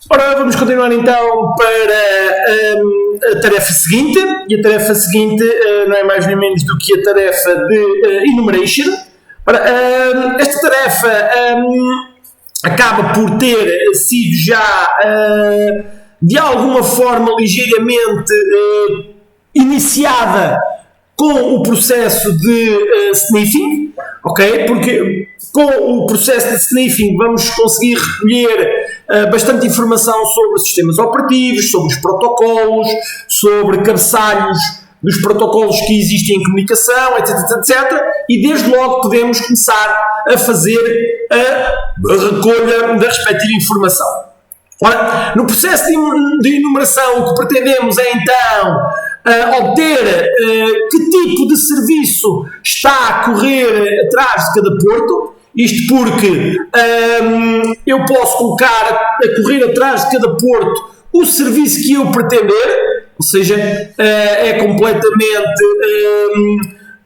Ora, vamos continuar então para a tarefa seguinte, e a tarefa seguinte não é mais nem menos do que a tarefa de enumeration. Ora, esta tarefa acaba por ter sido já de alguma forma ligeiramente iniciada com o processo de sniffing, ok? Porque com o processo de sniffing vamos conseguir recolher bastante informação sobre os sistemas operativos, sobre os protocolos, sobre cabeçalhos dos protocolos que existem em comunicação, etc, etc. E desde logo podemos começar a fazer a recolha da respectiva informação. Ora, no processo de enumeração, o que pretendemos é então obter que tipo de serviço está a correr atrás de cada porto. Isto porque eu posso colocar a correr atrás de cada porto o serviço que eu pretender, ou seja, é completamente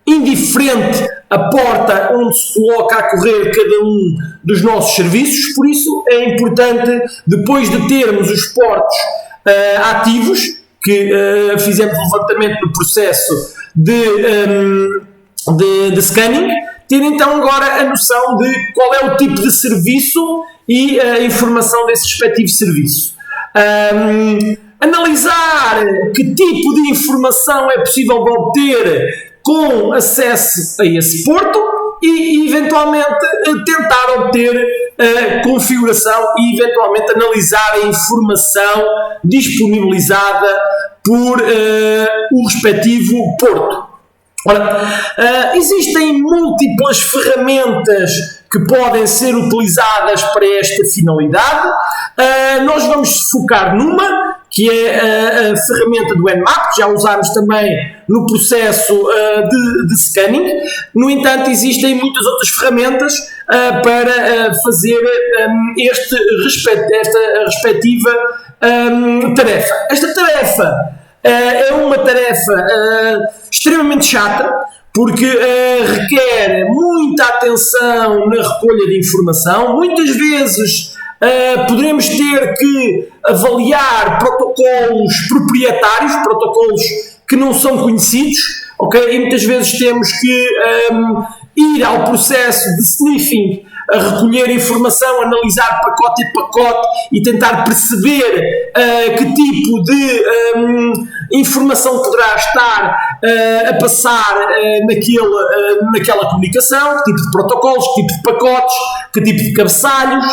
indiferente a porta onde se coloca a correr cada um dos nossos serviços. Por isso é importante, depois de termos os portos ativos, que fizemos um levantamento no processo de scanning, ter então agora a noção de qual é o tipo de serviço e a informação desse respectivo serviço. Analisar que tipo de informação é possível de obter com acesso a esse porto e eventualmente tentar obter a configuração e eventualmente analisar a informação disponibilizada por o respectivo porto. Ora, existem múltiplas ferramentas que podem ser utilizadas para esta finalidade. Nós vamos focar numa, que é a ferramenta do Nmap, já usámos também no processo de scanning. No entanto, existem muitas outras ferramentas para fazer esta respectiva tarefa. Esta tarefa é uma tarefa extremamente chata, porque requer muita atenção na recolha de informação. Muitas vezes poderemos ter que avaliar protocolos proprietários, protocolos que não são conhecidos, ok? E muitas vezes temos que ir ao processo de sniffing, a recolher informação, analisar pacote a pacote e tentar perceber que tipo de informação poderá estar a passar naquela comunicação, que tipo de protocolos, que tipo de pacotes, que tipo de cabeçalhos,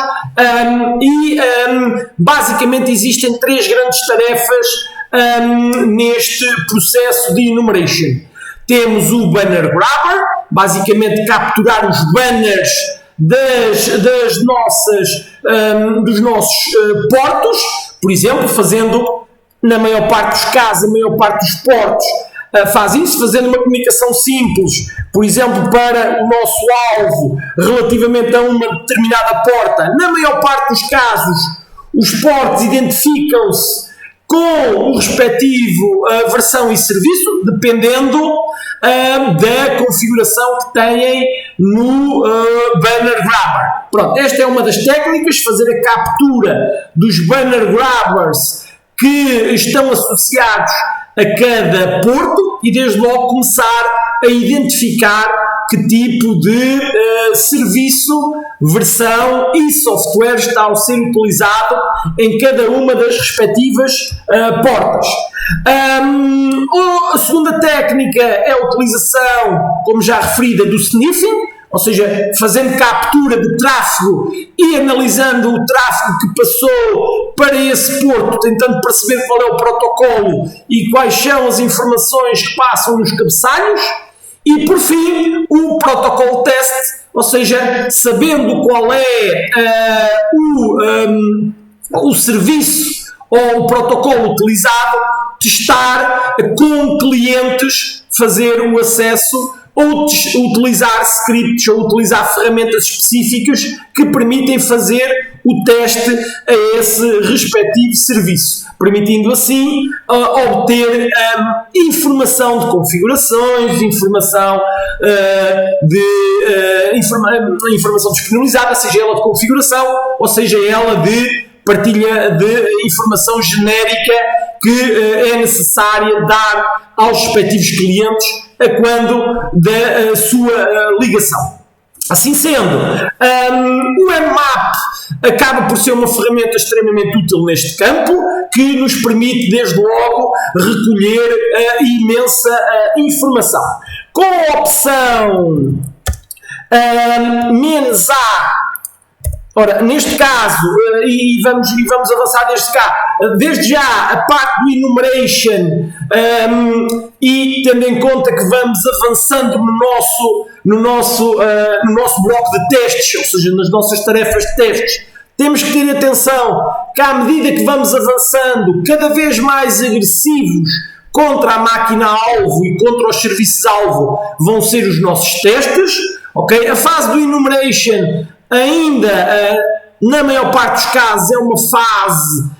basicamente existem três grandes tarefas neste processo de enumeration. Temos o banner grabber, basicamente capturar os banners dos nossos portos, por exemplo, fazendo, na maior parte dos casos, a maior parte dos portos faz isso, fazendo uma comunicação simples, por exemplo, para o nosso alvo relativamente a uma determinada porta. Na maior parte dos casos, os portos identificam-se com o respectivo versão e serviço, dependendo da configuração que têm no banner grabber. Pronto, esta é uma das técnicas, fazer a captura dos banner grabbers que estão associados a cada porto e desde logo começar a identificar que tipo de serviço, versão e software está a ser utilizado em cada uma das respectivas portas. A segunda técnica é a utilização, como já referida, do sniffing, ou seja, fazendo captura de tráfego e analisando o tráfego que passou para esse porto, tentando perceber qual é o protocolo e quais são as informações que passam nos cabeçalhos. E, por fim, o protocolo test, ou seja, sabendo qual é o serviço ou o protocolo utilizado, testar com clientes, fazer o acesso ou utilizar scripts ou utilizar ferramentas específicas que permitem fazer o teste a esse respectivo serviço, permitindo assim obter informação de configurações, informação informação disponibilizada, seja ela de configuração ou seja ela de partilha de informação genérica que é necessária dar aos respectivos clientes a quando da sua ligação. Assim sendo, o Nmap acaba por ser uma ferramenta extremamente útil neste campo, que nos permite, desde logo, recolher imensa informação. Com a opção "-A", ora, neste caso, e vamos avançar desde já a parte do enumeration, e tendo em conta que vamos avançando no nosso bloco de testes, ou seja, nas nossas tarefas de testes, temos que ter atenção que à medida que vamos avançando cada vez mais agressivos contra a máquina-alvo e contra os serviços-alvo vão ser os nossos testes, ok? A fase do enumeration ainda, na maior parte dos casos, é uma fase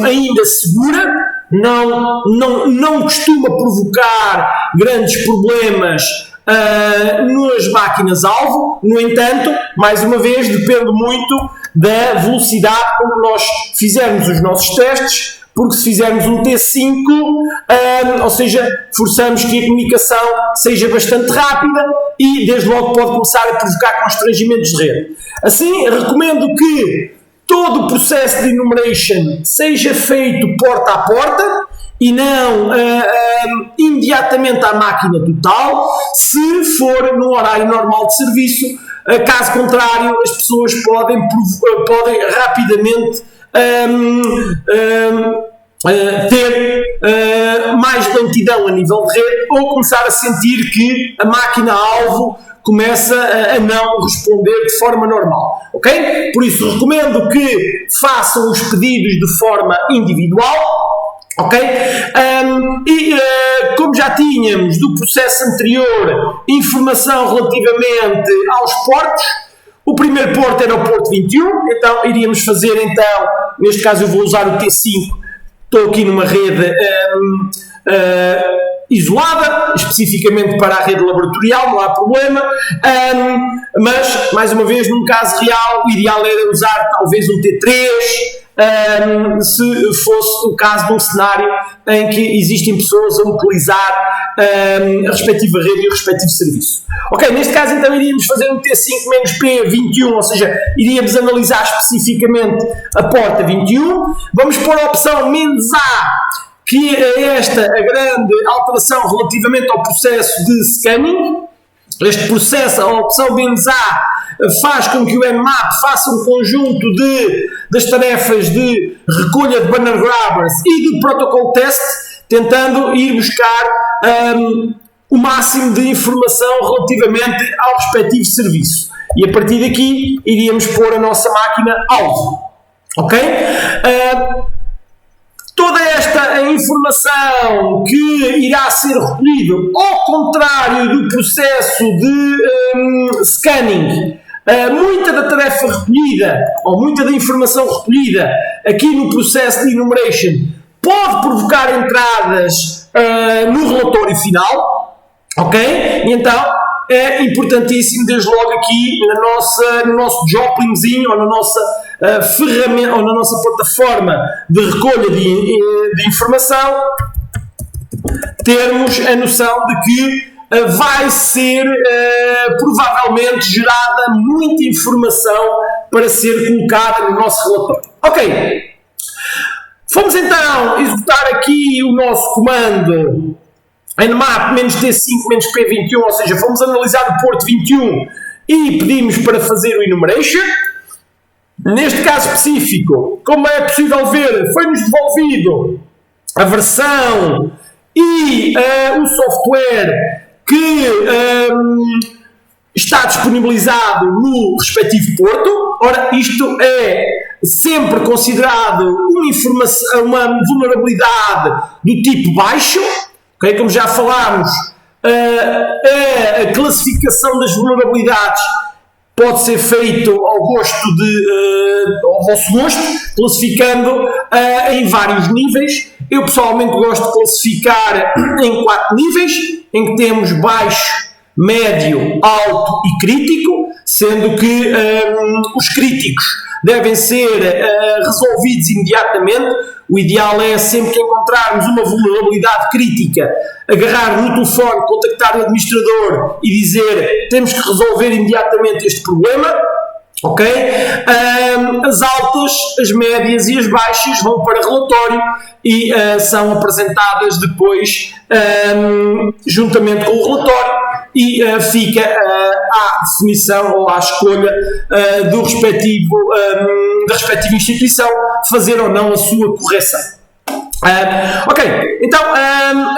ainda segura, não costuma provocar grandes problemas nas máquinas-alvo. No entanto, mais uma vez, depende muito da velocidade com que nós fizermos os nossos testes, porque se fizermos um T5, ou seja, forçamos que a comunicação seja bastante rápida e desde logo pode começar a provocar constrangimentos de rede. Assim, recomendo que todo o processo de enumeration seja feito porta a porta e não imediatamente à máquina total, se for no horário normal de serviço. Caso contrário, as pessoas podem rapidamente ter mais lentidão a nível de rede, ou começar a sentir que a máquina-alvo começa a não responder de forma normal, ok? Por isso recomendo que façam os pedidos de forma individual, ok? Como já tínhamos do processo anterior informação relativamente aos portos, o primeiro porto era o porto 21, então iríamos fazer, neste caso eu vou usar o T5, estou aqui numa rede isolada, especificamente para a rede laboratorial, não há problema, mas, mais uma vez, num caso real, o ideal era usar talvez um T3, se fosse o caso de um cenário em que existem pessoas a utilizar a respectiva rede e o respectivo serviço. Ok, neste caso então iríamos fazer um T5-P21, ou seja, iríamos analisar especificamente a porta 21, vamos pôr a opção "-A", que é a grande alteração relativamente ao processo de scanning. Este processo, a opção "-A", faz com que o Nmap faça um conjunto das tarefas de recolha de banner grabbers e de protocol test, tentando ir buscar o máximo de informação relativamente ao respectivo serviço. E a partir daqui iríamos pôr a nossa máquina alvo. Ok? Toda esta informação que irá ser recolhida, ao contrário do processo de scanning, muita da tarefa recolhida, ou muita da informação recolhida aqui no processo de enumeration, pode provocar entradas no relatório final, ok? E então é importantíssimo, desde logo aqui no nosso Joplingzinho, ou na nossa ferramenta, ou na nossa plataforma de recolha de informação, termos a noção de que vai ser provavelmente gerada muita informação para ser colocada no nosso relatório. Ok, vamos então executar aqui o nosso comando Nmap-T5-P21, ou seja, vamos analisar o porto 21 e pedimos para fazer o enumeration. Neste caso específico, como é possível ver, foi-nos devolvido a versão e o software que está disponibilizado no respectivo porto. Ora, isto é sempre considerado uma vulnerabilidade do tipo baixo. Okay? Como já falámos, a classificação das vulnerabilidades pode ser feito ao vosso gosto, classificando em vários níveis. Eu pessoalmente gosto de classificar em 4 níveis, em que temos baixo, médio, alto e crítico, sendo que os críticos devem ser resolvidos imediatamente. O ideal é, sempre que encontrarmos uma vulnerabilidade crítica, agarrar no telefone, contactar o administrador e dizer: temos que resolver imediatamente este problema. Ok? As altas, as médias e as baixas vão para relatório e são apresentadas depois juntamente com o relatório e fica à definição ou à escolha da respectiva instituição fazer ou não a sua correção. Ok, então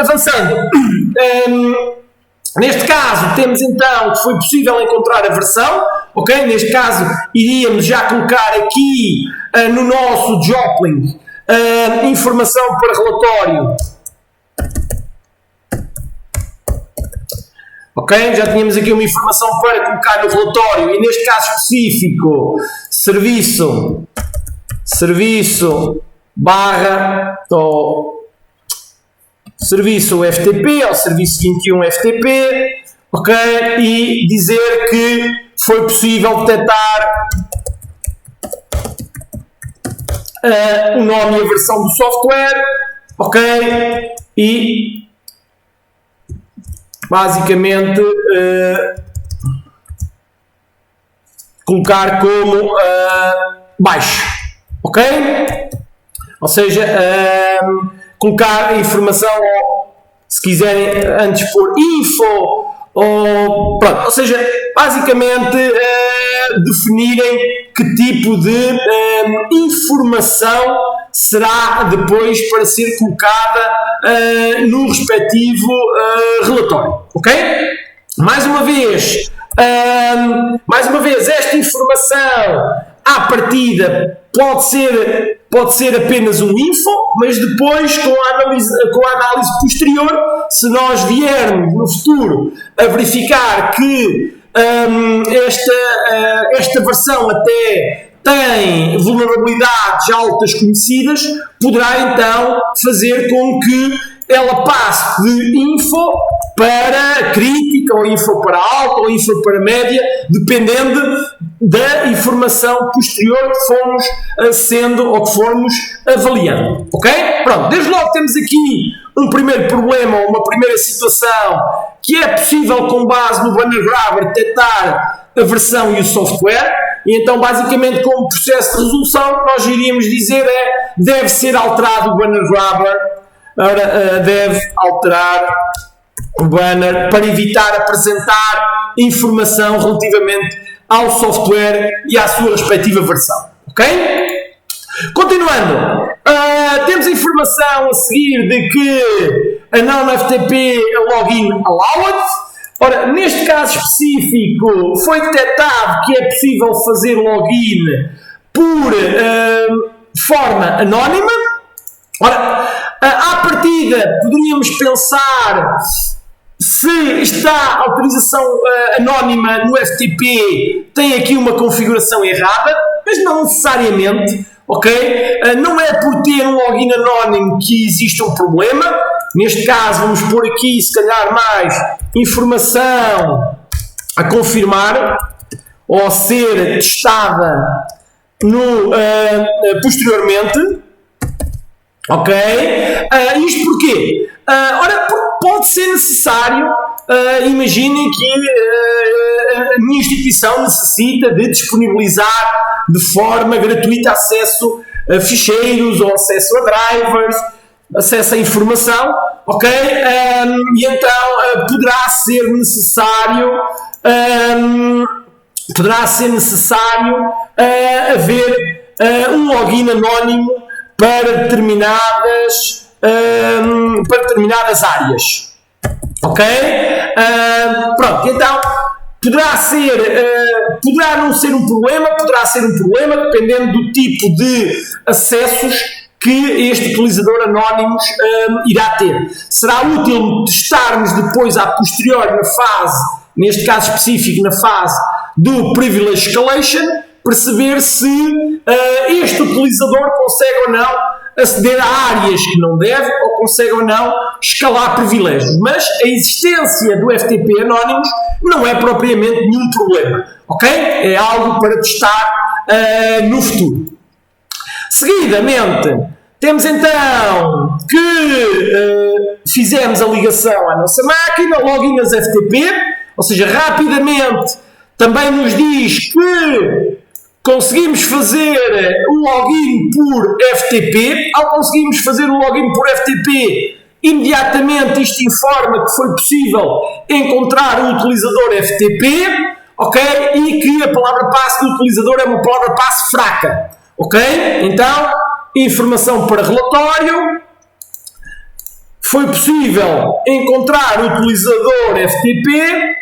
avançando. Neste caso, temos então que foi possível encontrar a versão, ok? Neste caso, iríamos já colocar aqui no nosso Joplin informação para relatório. Ok? Já tínhamos aqui uma informação para colocar no relatório e neste caso específico, serviço FTP, ou serviço 21 FTP, ok? E dizer que foi possível detectar o nome e a versão do software, ok? E basicamente colocar como baixo, ok? Ou seja, colocar a informação, se quiserem antes pôr info, pronto, ou seja, basicamente definirem que tipo de informação será depois para ser colocada no respectivo relatório, ok? Mais uma vez, esta informação à partida pode ser apenas um info, mas depois com a análise posterior, se nós viermos no futuro a verificar que esta versão até tem vulnerabilidades altas conhecidas, poderá então fazer com que ela passe de info para crítica, ou info para alta, ou info para média, dependendo da informação posterior que fomos sendo ou que fomos avaliando. Ok? Pronto, desde logo temos aqui um primeiro problema, uma primeira situação, que é possível, com base no Banner Grabber, detectar a versão e o software. E então, basicamente, como processo de resolução, nós iríamos dizer deve ser alterado o Banner Grabber. Ora, deve alterar o banner para evitar apresentar informação relativamente ao software e à sua respectiva versão. Ok? Continuando, temos a informação a seguir de que a non-FTP login allowed. Ora, neste caso específico, foi detectado que é possível fazer login por forma anónima. Ora, à partida, poderíamos pensar, se está a autorização anónima no FTP, tem aqui uma configuração errada, mas não necessariamente, ok? Não é por ter um login anónimo que existe um problema. Neste caso, vamos pôr aqui, se calhar, mais informação a confirmar ou a ser testada posteriormente. Ok? Isto porquê? Ora, porque pode ser necessário, imaginem que a minha instituição necessita de disponibilizar de forma gratuita acesso a ficheiros ou acesso a drivers, acesso à informação, ok? E então poderá ser necessário haver um login anónimo para determinadas áreas, ok? Pronto, então poderá não ser um problema, poderá ser um problema dependendo do tipo de acessos que este utilizador anónimo irá ter. Será útil testarmos depois a posteriori neste caso específico, na fase do Privilege Escalation, perceber se este utilizador consegue ou não aceder a áreas que não deve, ou consegue ou não escalar privilégios. Mas a existência do FTP Anonymous não é propriamente nenhum problema, ok? É algo para testar no futuro. Seguidamente, temos então que fizemos a ligação à nossa máquina, login as FTP, ou seja, rapidamente também nos diz que conseguimos fazer o login por FTP. Ao conseguirmos fazer o login por FTP, imediatamente isto informa que foi possível encontrar o utilizador FTP, ok? E que a palavra passe do utilizador é uma palavra passe fraca, ok? Então, informação para relatório. Foi possível encontrar o utilizador FTP.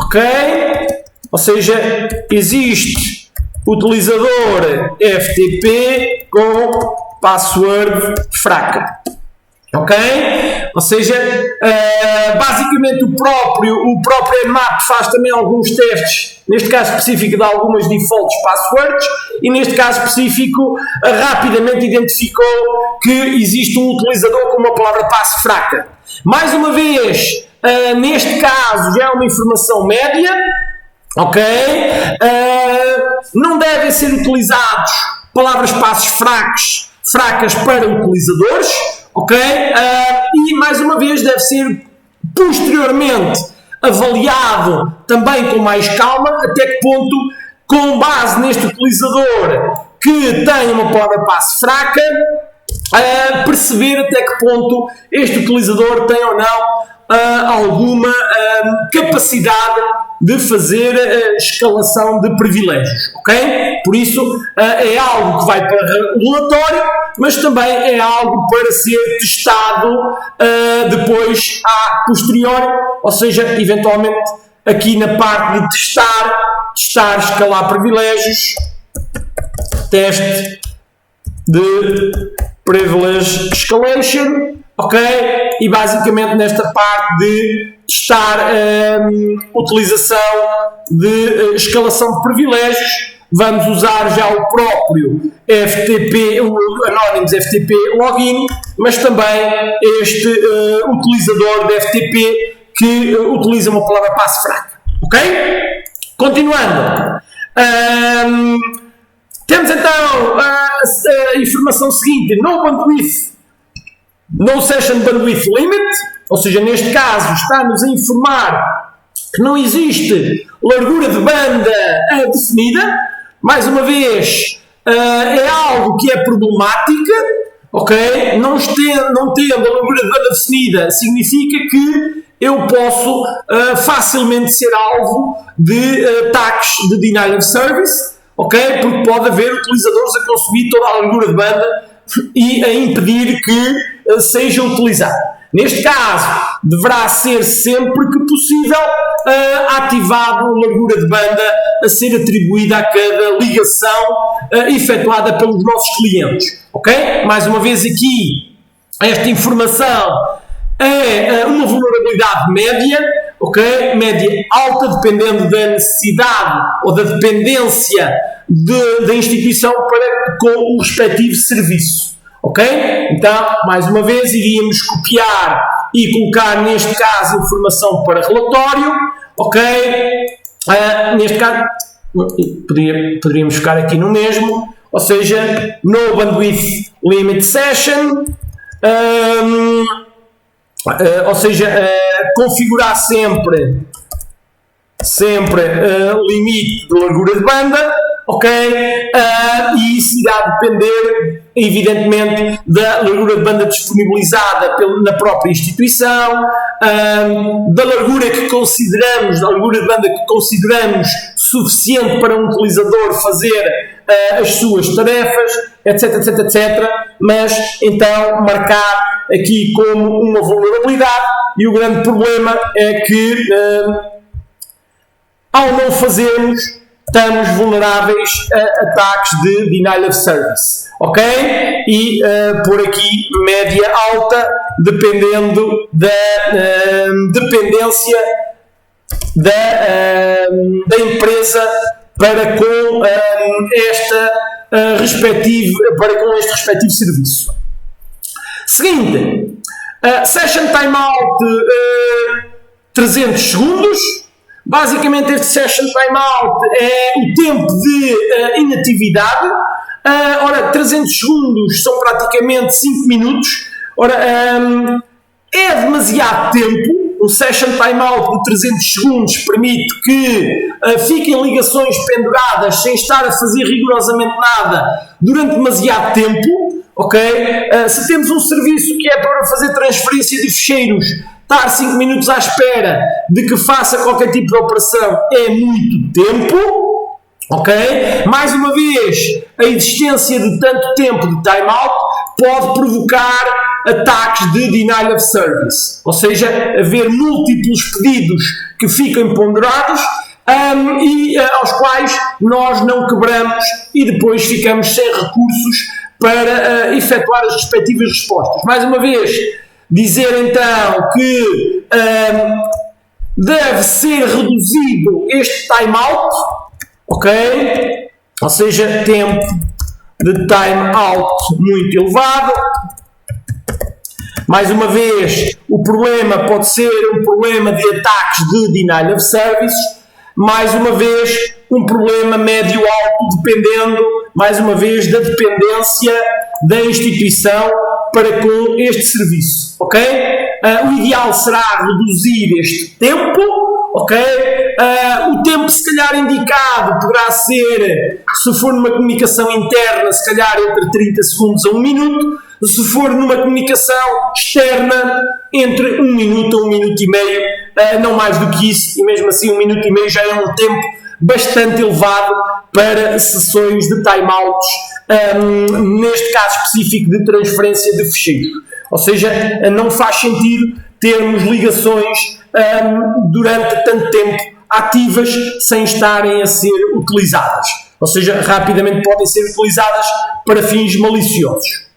Ok? Ou seja, existe utilizador FTP com password fraca. Ok? Ou seja, basicamente o próprio Nmap faz também alguns testes, neste caso específico de algumas defaults passwords, e neste caso específico rapidamente identificou que existe um utilizador com uma palavra passe fraca. Mais uma vez, neste caso já é uma informação média, ok? Não devem ser utilizados palavras passes fracas para utilizadores, ok? E mais uma vez deve ser posteriormente avaliado também com mais calma até que ponto, com base neste utilizador que tem uma palavra passe fraca, perceber até que ponto este utilizador tem ou não alguma capacidade de fazer escalação de privilégios, ok? Por isso é algo que vai para relatório, mas também é algo para ser testado depois a posteriori, ou seja, eventualmente aqui na parte de testar, escalar privilégios, teste de privilege escalation, ok? E basicamente nesta parte de testar utilização de escalação de privilégios, vamos usar já o próprio FTP, o Anonymous FTP Login, mas também este utilizador de FTP que utiliza uma palavra passe fraca, ok? Continuando. Temos então a informação seguinte: no session bandwidth limit, ou seja, neste caso está-nos a informar que não existe largura de banda definida. Mais uma vez, é algo que é problemática, ok? Não tendo a largura de banda definida significa que eu posso facilmente ser alvo de ataques de denial of service, ok? Porque pode haver utilizadores a consumir toda a largura de banda e a impedir que seja utilizado. Neste caso, deverá ser sempre que possível ativado a largura de banda a ser atribuída a cada ligação efetuada pelos nossos clientes, ok? Mais uma vez aqui, esta informação é uma vulnerabilidade média, ok? Média alta, dependendo da necessidade ou da dependência da instituição para com o respectivo serviço, ok? Então, mais uma vez, iríamos copiar e colocar, neste caso, informação para relatório, ok? Neste caso, poderíamos ficar aqui no mesmo, ou seja, no bandwidth limit session, ou seja, configurar sempre limite de largura de banda, ok? E isso irá depender, evidentemente, da largura de banda disponibilizada na própria instituição, da largura de banda que consideramos suficiente para um utilizador fazer as suas tarefas, etc. Mas, então, marcar aqui como uma vulnerabilidade, e o grande problema é que, ao não fazermos, estamos vulneráveis a ataques de denial of service, ok? E por aqui média alta, dependendo da dependência da empresa para com este respectivo serviço. Seguinte, session timeout 300 segundos. Basicamente este Session Timeout é o tempo de inatividade. Ora, 300 segundos são praticamente 5 minutos. Ora, é demasiado tempo. O Session Timeout de 300 segundos permite que fiquem ligações penduradas sem estar a fazer rigorosamente nada durante demasiado tempo. Ok? Se temos um serviço que é para fazer transferência de ficheiros, estar 5 minutos à espera de que faça qualquer tipo de operação é muito tempo. Ok? Mais uma vez, a existência de tanto tempo de timeout pode provocar ataques de denial of service, ou seja, haver múltiplos pedidos que ficam ponderados e aos quais nós não quebramos e depois ficamos sem recursos para efetuar as respectivas respostas. Mais uma vez, dizer então que deve ser reduzido este timeout, ok? Ou seja, tempo de timeout muito elevado. Mais uma vez, o problema pode ser um problema de ataques de denial of service. Mais uma vez, um problema médio-alto, dependendo, mais uma vez, da dependência da instituição para com este serviço, ok? O ideal será reduzir este tempo, ok? O tempo, se calhar, indicado poderá ser, se for numa comunicação interna, se calhar entre 30 segundos a 1 minuto, se for numa comunicação externa, entre 1 minuto a 1 minuto e meio, não mais do que isso, e mesmo assim 1 minuto e meio já é um tempo bastante elevado para sessões de timeouts, neste caso específico de transferência de ficheiros. Ou seja, não faz sentido termos ligações durante tanto tempo ativas sem estarem a ser utilizadas. Ou seja, rapidamente podem ser utilizadas para fins maliciosos.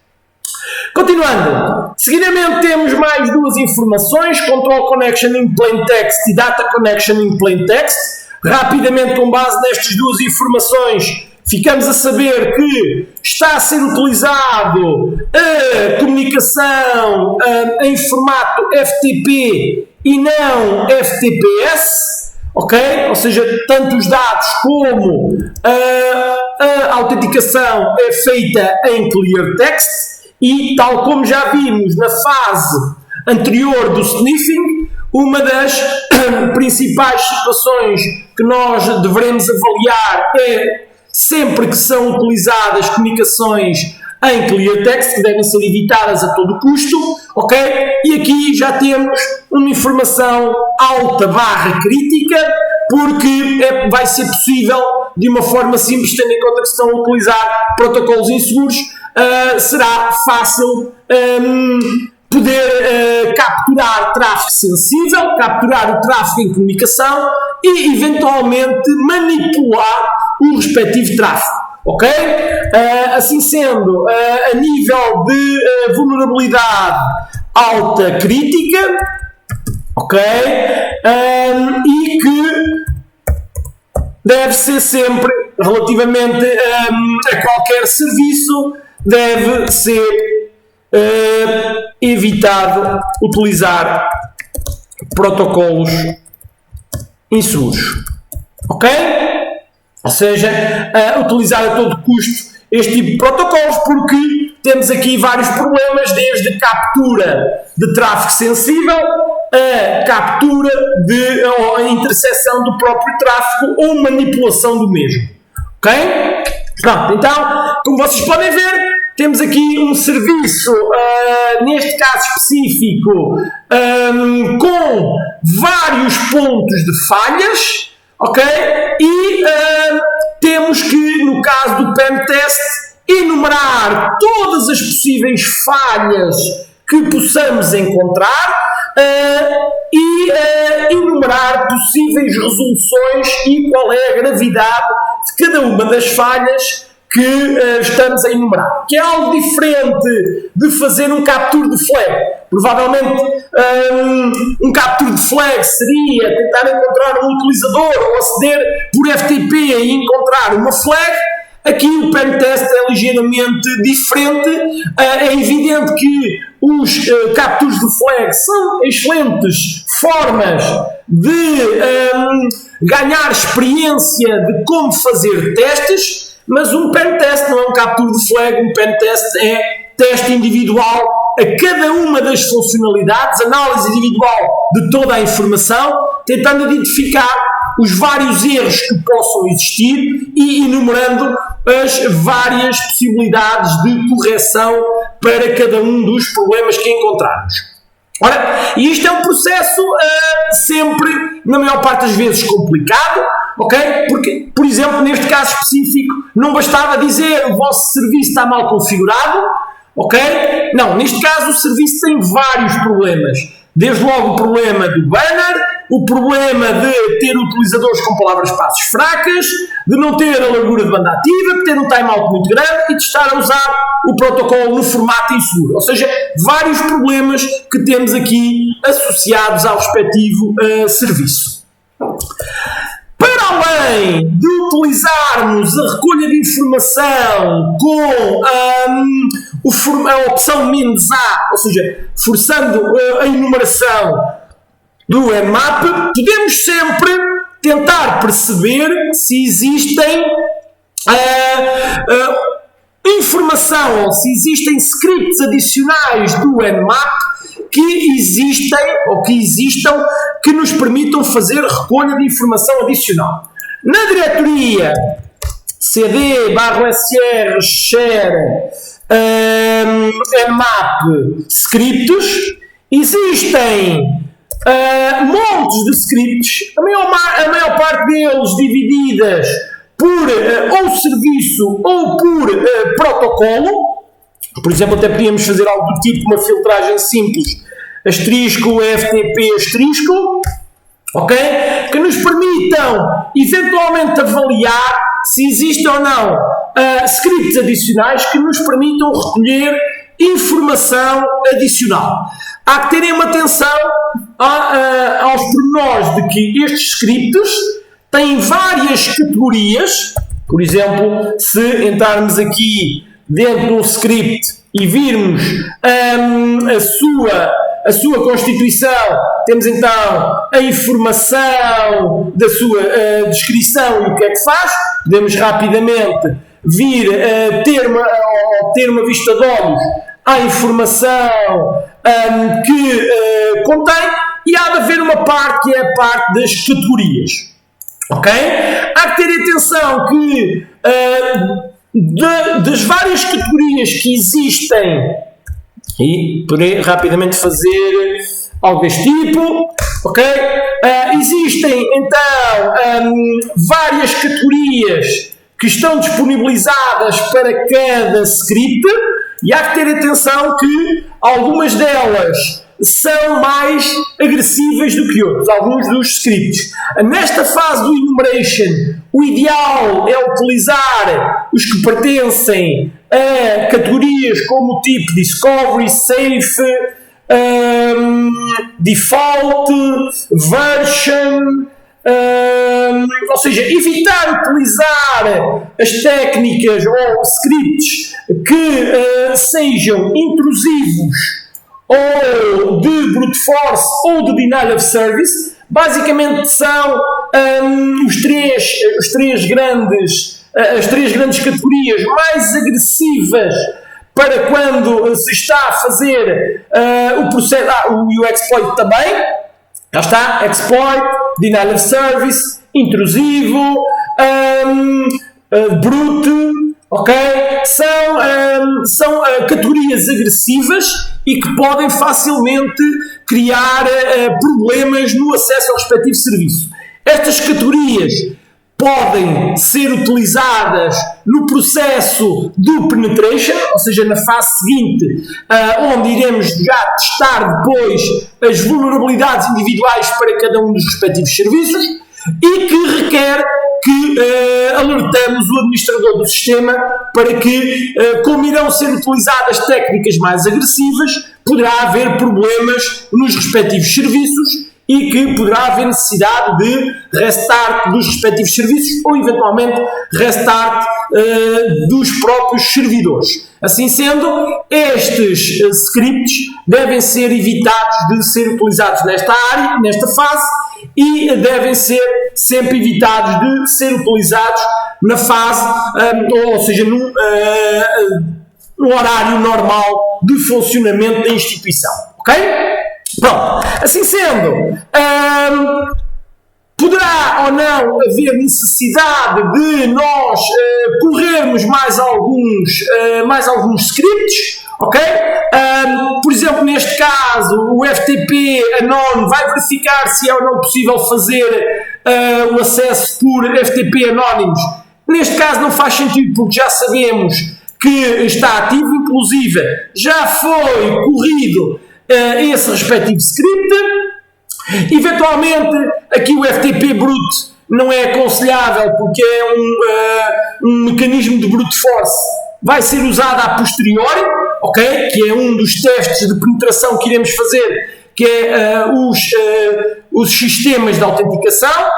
Continuando, seguidamente temos mais duas informações: Control Connection in Plain Text e Data Connection in Plain Text. Rapidamente, com base nestas duas informações, ficamos a saber que está a ser utilizado a comunicação em formato FTP e não FTPS, ok? Ou seja, tanto os dados como a autenticação é feita em Clear Text. E, tal como já vimos na fase anterior do sniffing, uma das principais situações que nós devemos avaliar é sempre que são utilizadas comunicações em Clear Text, que devem ser evitadas a todo custo, ok? E aqui já temos uma informação alta / crítica, porque vai ser possível, de uma forma simples, tendo em conta que estão a utilizar protocolos inseguros, será fácil poder capturar tráfego sensível, capturar o tráfego em comunicação e eventualmente manipular o respectivo tráfego, ok? Assim sendo, a nível de vulnerabilidade alta crítica, ok? E que deve ser sempre, relativamente a qualquer serviço, deve ser evitado utilizar protocolos inseguros, ok? Ou seja, utilizar a todo custo este tipo de protocolos, porque temos aqui vários problemas, desde captura de tráfego sensível a captura ou a interseção do próprio tráfego ou manipulação do mesmo, ok? Pronto, então, como vocês podem ver, temos aqui um serviço, neste caso específico, com vários pontos de falhas, ok? E temos que, no caso do pentest, enumerar todas as possíveis falhas que possamos encontrar e enumerar possíveis resoluções e qual é a gravidade de cada uma das falhas que estamos a enumerar, que é algo diferente de fazer um capture de flag. Provavelmente um capture de flag seria tentar encontrar um utilizador ou aceder por FTP e encontrar uma flag. Aqui o pentest é ligeiramente diferente. É evidente que os captures de flag são excelentes formas de ganhar experiência de como fazer testes, mas um pentest não é um capture de flag, um pentest é teste individual a cada uma das funcionalidades, análise individual de toda a informação, tentando identificar os vários erros que possam existir e enumerando as várias possibilidades de correção para cada um dos problemas que encontrarmos. Ora, e isto é um processo sempre, na maior parte das vezes, complicado, ok? Porque, por exemplo, neste caso específico, não bastava dizer o vosso serviço está mal configurado, ok? Não, neste caso o serviço tem vários problemas. Desde logo o problema do banner, o problema de ter utilizadores com palavras-passe fracas, de não ter a largura de banda ativa, de ter um timeout muito grande e de estar a usar o protocolo no formato inseguro. Ou seja, vários problemas que temos aqui associados ao respectivo serviço. Para além de utilizarmos a recolha de informação com a opção "-A", ou seja, forçando a enumeração do Nmap, podemos sempre tentar perceber se existem informação ou se existem scripts adicionais do Nmap que existam que nos permitam fazer recolha de informação adicional. Na diretoria cd/sr share nmap scripts existem montes de scripts, a maior parte deles divididas por ou serviço ou por protocolo. Por exemplo, até podíamos fazer algo do tipo uma filtragem simples, asterisco, FTP, asterisco, ok? Que nos permitam eventualmente avaliar se existem ou não scripts adicionais que nos permitam recolher informação adicional. Há que terem uma atenção aos pormenores de que estes scripts têm várias categorias. Por exemplo, se entrarmos aqui dentro de um script e virmos a sua constituição, temos então a informação da sua descrição e o que é que faz. Podemos rapidamente vir ter uma vista de olhos à informação que contém, e há de haver uma parte que é a parte das categorias. Ok? Há que ter atenção que das várias categorias que existem, e poderei rapidamente fazer algo deste tipo, ok? Existem então várias categorias que estão disponibilizadas para cada script, e há que ter atenção que algumas delas são mais agressivas do que outros, alguns dos scripts. Nesta fase do enumeration, o ideal é utilizar os que pertencem a categorias como o tipo Discovery, Safe, Default, Version, ou seja, evitar utilizar as técnicas ou scripts que sejam intrusivos ou de brute force ou de denial of service. Basicamente são as três grandes categorias mais agressivas para quando se está a fazer o processo. O exploit também, já está, exploit, denial of service, intrusivo, brute, ok? São categorias agressivas e que podem facilmente criar problemas no acesso ao respectivo serviço. Estas categorias podem ser utilizadas no processo do penetration, ou seja, na fase seguinte, onde iremos já testar depois as vulnerabilidades individuais para cada um dos respectivos serviços, e que requer que alertamos o administrador do sistema para que, como irão ser utilizadas técnicas mais agressivas, poderá haver problemas nos respectivos serviços e que poderá haver necessidade de restart dos respectivos serviços ou, eventualmente, restart dos próprios servidores. Assim sendo, estes scripts devem ser evitados de ser utilizados nesta área, nesta fase, e devem ser sempre evitados de ser utilizados na fase, ou seja, no horário normal de funcionamento da instituição. Ok? Pronto. Assim sendo, poderá ou não haver necessidade de nós corrermos mais alguns scripts, ok? Por exemplo, neste caso, o FTP Anon vai verificar se é ou não possível fazer o acesso por FTP anónimos. Neste caso não faz sentido porque já sabemos que está ativo, inclusive já foi corrido esse respectivo script. Eventualmente, aqui o FTP brute não é aconselhável porque é um mecanismo de brute force, vai ser usado a posteriori, ok? Que é um dos testes de penetração que iremos fazer, que é os sistemas de autenticação,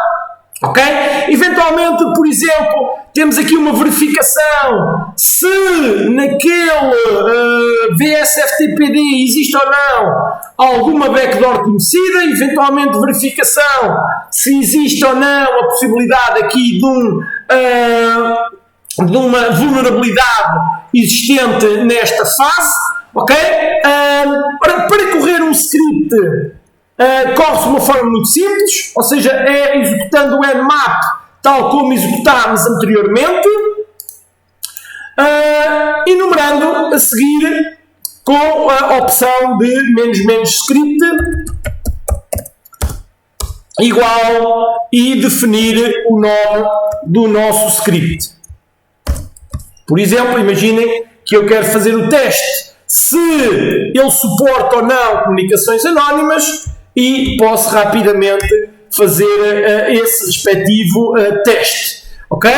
ok? Eventualmente, por exemplo, temos aqui uma verificação se naquele VSFTPD existe ou não alguma backdoor conhecida, eventualmente verificação se existe ou não a possibilidade aqui de uma vulnerabilidade existente nesta fase, ok? Para correr um script corre-se de uma forma muito simples, ou seja, é executando o nmap tal como executámos anteriormente, enumerando a seguir com a opção de ---- script igual e definir o nome do nosso script. Por exemplo, imaginem que eu quero fazer o teste se ele suporta ou não comunicações anónimas e posso rapidamente fazer esse respectivo teste. Ok?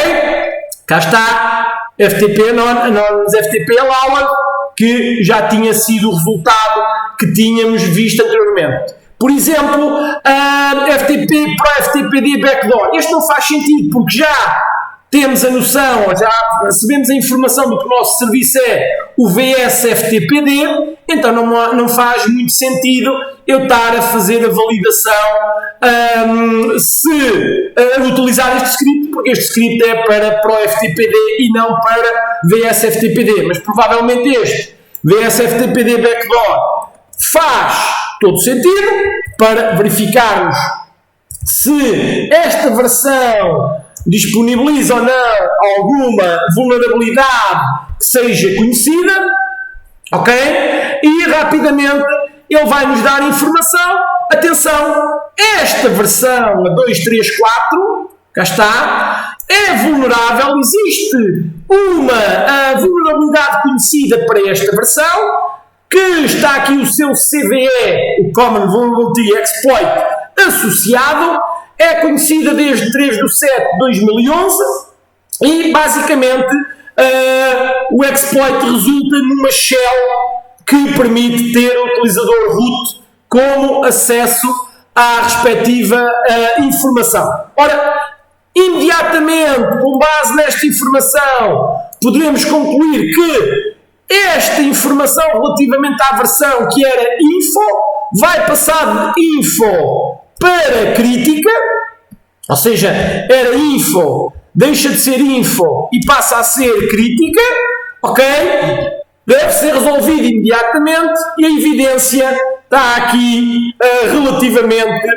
Cá está FTP Anonymous FTP Allowed, que já tinha sido o resultado que tínhamos visto anteriormente. Por exemplo, FTP para FTPD Backdoor. Este não faz sentido porque já temos a noção, já recebemos a informação do que o nosso serviço é o VSFTPD, então não faz muito sentido eu estar a fazer a validação se utilizar este script, porque este script é para o FTPD e não para VSFTPD, mas provavelmente este VSFTPD Backdoor faz todo sentido para verificarmos se esta versão disponibiliza ou não alguma vulnerabilidade que seja conhecida, ok? E rapidamente ele vai nos dar informação. Atenção, esta versão, a 2.3.4, cá está, é vulnerável, existe uma vulnerabilidade conhecida para esta versão, que está aqui o seu CVE, o Common Vulnerability Exploit, associado, é conhecida desde 3/7/2011 e basicamente o exploit resulta numa shell que permite ter o utilizador root como acesso à respectiva informação. Ora, imediatamente, com base nesta informação, poderemos concluir que esta informação relativamente à versão que era info vai passar de info para crítica, ou seja, era info, deixa de ser info e passa a ser crítica, ok? Deve ser resolvido imediatamente e a evidência está aqui relativamente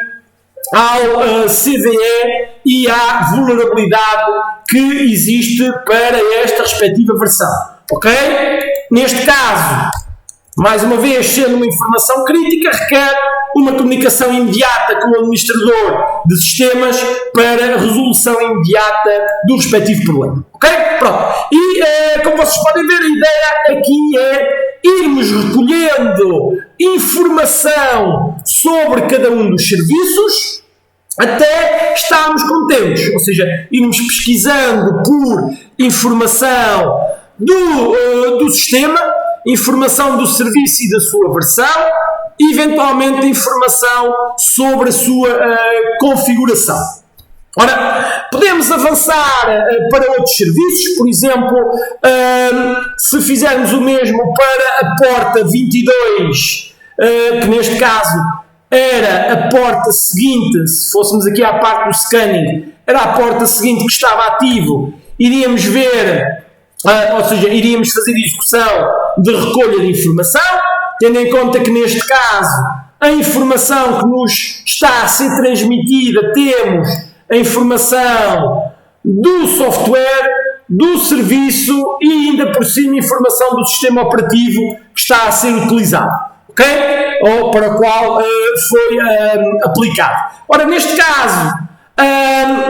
ao CVE e à vulnerabilidade que existe para esta respectiva versão, ok? Neste caso, mais uma vez, sendo uma informação crítica, requer uma comunicação imediata com o administrador de sistemas para resolução imediata do respectivo problema. Ok? Pronto. E, como vocês podem ver, a ideia aqui é irmos recolhendo informação sobre cada um dos serviços até estarmos contentes. Ou seja, irmos pesquisando por informação do sistema informação do serviço e da sua versão, eventualmente informação sobre a sua configuração. Ora, podemos avançar para outros serviços, por exemplo, se fizermos o mesmo para a porta 22, que neste caso era a porta seguinte, se fôssemos aqui à parte do scanning, era a porta seguinte que estava ativo, iríamos ver, ou seja, iríamos fazer a execução de recolha de informação, tendo em conta que neste caso a informação que nos está a ser transmitida, temos a informação do software, do serviço e ainda por cima informação do sistema operativo que está a ser utilizado, ok? Ou para o qual foi aplicado. Ora, neste caso,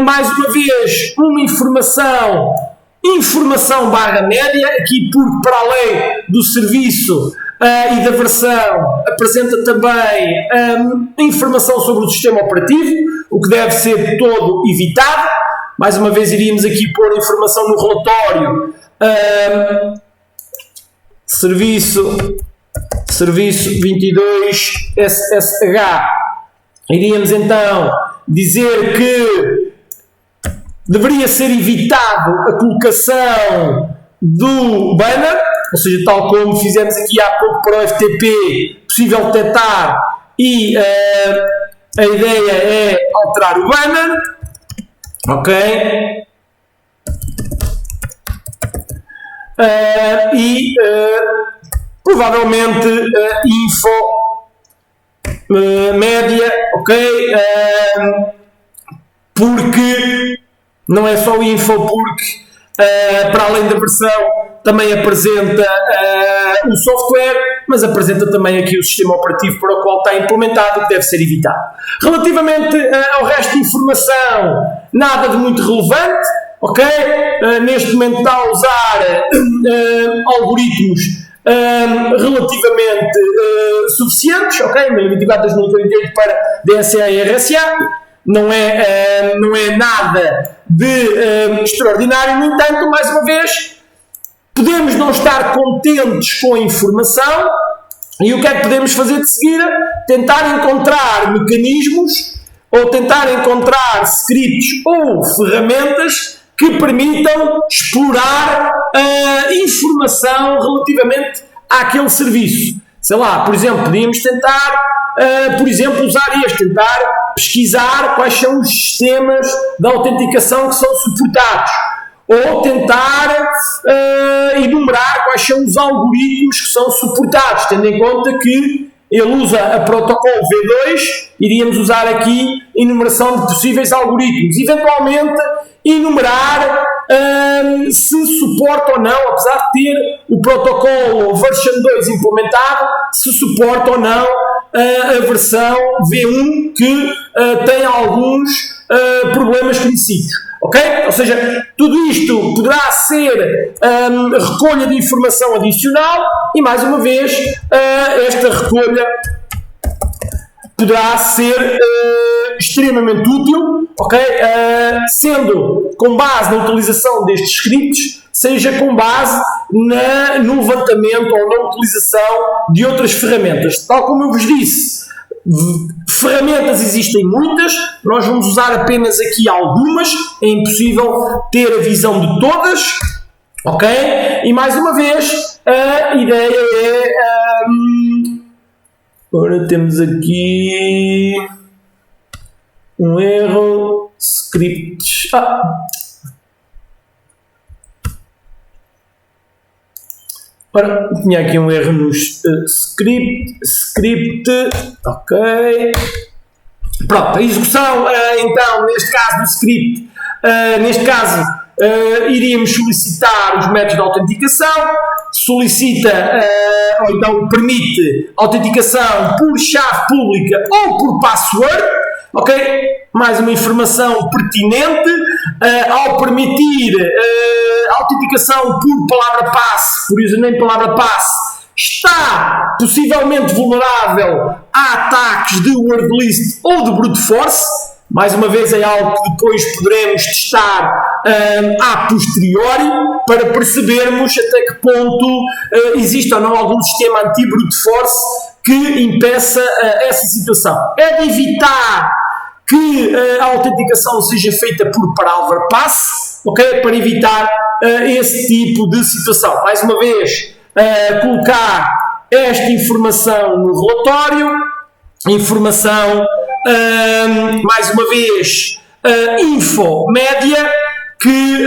mais uma vez, uma informação barra média, aqui porque para além do serviço e da versão, apresenta também a informação sobre o sistema operativo, o que deve ser todo evitado. Mais uma vez iríamos aqui pôr a informação no relatório, serviço 22 SSH. Iríamos então dizer que deveria ser evitado a colocação do banner, ou seja, tal como fizemos aqui há pouco para o FTP, possível detectar, e a ideia é alterar o banner, ok? Provavelmente info média, ok? Porque não é só info, porque para além da versão também apresenta o software, mas apresenta também aqui o sistema operativo para o qual está implementado e que deve ser evitado. Relativamente ao resto de informação, nada de muito relevante, ok? Neste momento está a usar algoritmos relativamente suficientes, ok? 1024/2048 para DSA e RSA, não é nada de extraordinário. No entanto, mais uma vez, podemos não estar contentes com a informação e o que é que podemos fazer de seguida? Tentar encontrar mecanismos ou tentar encontrar scripts ou ferramentas que permitam explorar a informação relativamente àquele serviço. Sei lá, por exemplo, podíamos tentar, tentar pesquisar quais são os sistemas de autenticação que são suportados, ou tentar enumerar quais são os algoritmos que são suportados, tendo em conta que ele usa a protocolo V2, iríamos usar aqui a enumeração de possíveis algoritmos, eventualmente enumerar se suporta ou não, apesar de ter o protocolo version 2 implementado, se suporta ou não a versão V1 que tem alguns problemas conhecidos. Ok? Ou seja, tudo isto poderá ser recolha de informação adicional e, mais uma vez, esta recolha poderá ser extremamente útil, ok? Sendo com base na utilização destes scripts, seja com base no levantamento ou na utilização de outras ferramentas. Tal como eu vos disse, ferramentas existem muitas, nós vamos usar apenas aqui algumas, é impossível ter a visão de todas, ok? E mais uma vez, a ideia é... Agora temos aqui um erro, scripts... Ora, tinha aqui um erro no script, ok. Pronto, a execução, então, neste caso do script, iríamos solicitar os métodos de autenticação, solicita, ou então permite autenticação por chave pública ou por password, ok? Mais uma informação pertinente, ao permitir autenticação por palavra-passe, por username palavra-passe, está possivelmente vulnerável a ataques de wordlist ou de brute force, mais uma vez é algo que depois poderemos testar a posteriori para percebermos até que ponto existe ou não algum sistema anti-brute force que impeça essa situação. É de evitar que a autenticação seja feita por palavra passe, ok? Para evitar esse tipo de situação. Mais uma vez, colocar esta informação no relatório, informação, mais uma vez, info média, que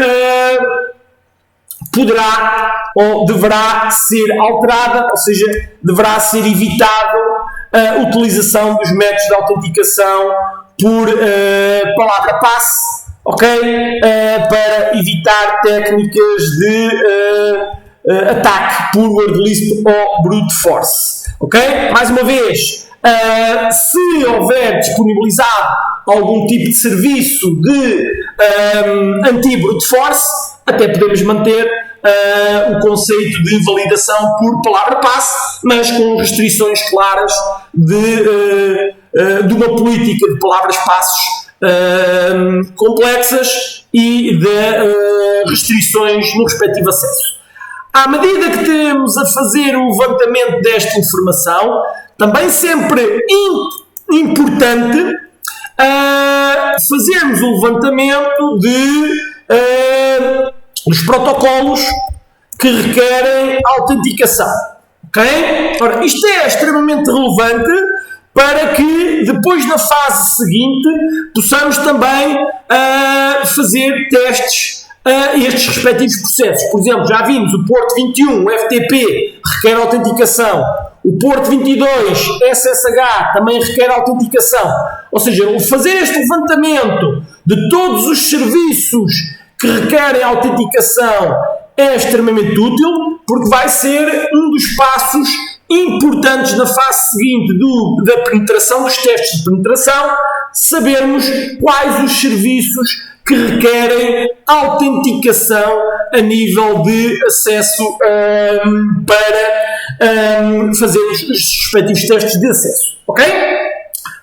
poderá ou deverá ser alterada, ou seja, deverá ser evitado a utilização dos métodos de autenticação por palavra passe, ok? Para evitar técnicas de ataque por word list ou brute force, ok? Mais uma vez, se houver disponibilizado algum tipo de serviço de anti-brute force, até podemos manter o conceito de validação por palavra passe, mas com restrições claras de uma política de palavras passes complexas e de restrições no respectivo acesso. À medida que temos a fazer o levantamento desta informação, também sempre importante fazermos o levantamento dos protocolos que requerem autenticação. Ok? Ora, isto é extremamente relevante para que depois na fase seguinte possamos também fazer testes a estes respectivos processos. Por exemplo, já vimos o Porto 21, o FTP, requer autenticação. O Porto 22, SSH, também requer autenticação. Ou seja, fazer este levantamento de todos os serviços que requerem autenticação é extremamente útil, porque vai ser um dos passos importantes na fase seguinte da penetração, dos testes de penetração, sabermos quais os serviços que requerem autenticação a nível de acesso para fazer os respectivos testes de acesso. Ok?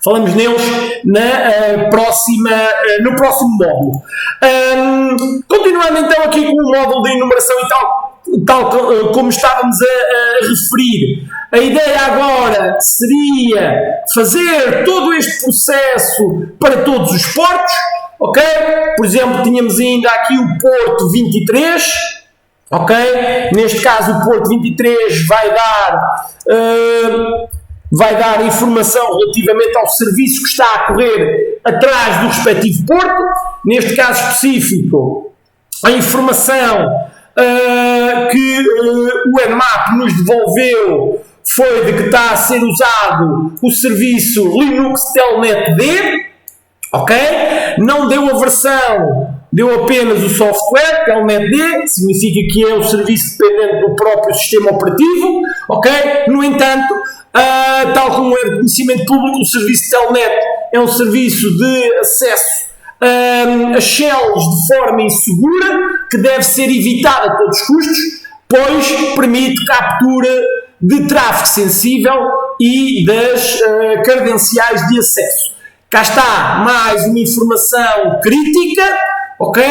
Falamos neles no próximo módulo. Continuando então aqui com o módulo de enumeração e tal como estávamos a referir, a ideia agora seria fazer todo este processo para todos os portos, ok? Por exemplo, tínhamos ainda aqui o Porto 23, ok? Neste caso o Porto 23 vai dar informação relativamente ao serviço que está a correr atrás do respectivo porto. Neste caso específico, a informação que o Nmap nos devolveu foi de que está a ser usado o serviço Linux Telnet D, ok? Não deu a versão, deu apenas o software Telnet D, significa que é o serviço dependente do próprio sistema operativo, ok? No entanto, tal como é de conhecimento público, o serviço Telnet é um serviço de acesso a shells de forma insegura, que deve ser evitado a todos os custos, pois permite captura de tráfego sensível e das credenciais de acesso. Cá está mais uma informação crítica, ok?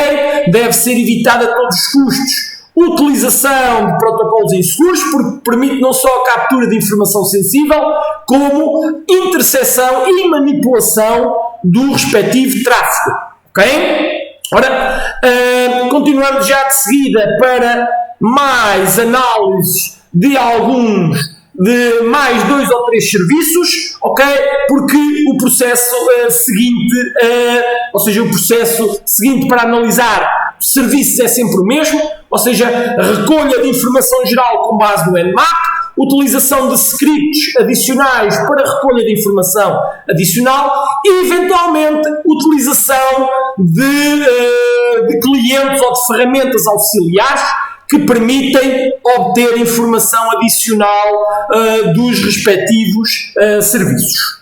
Deve ser evitada a todos os custos utilização de protocolos inseguros, porque permite não só a captura de informação sensível, como interseção e manipulação do respectivo tráfego. Ok? Ora, continuando já de seguida para mais análises de mais 2 ou 3 serviços, ok? Porque o processo seguinte, ou seja, o processo seguinte para analisar serviços é sempre o mesmo, ou seja, recolha de informação geral com base no Nmap, utilização de scripts adicionais para recolha de informação adicional e, eventualmente, utilização de clientes ou de ferramentas auxiliares que permitem obter informação adicional dos respectivos serviços.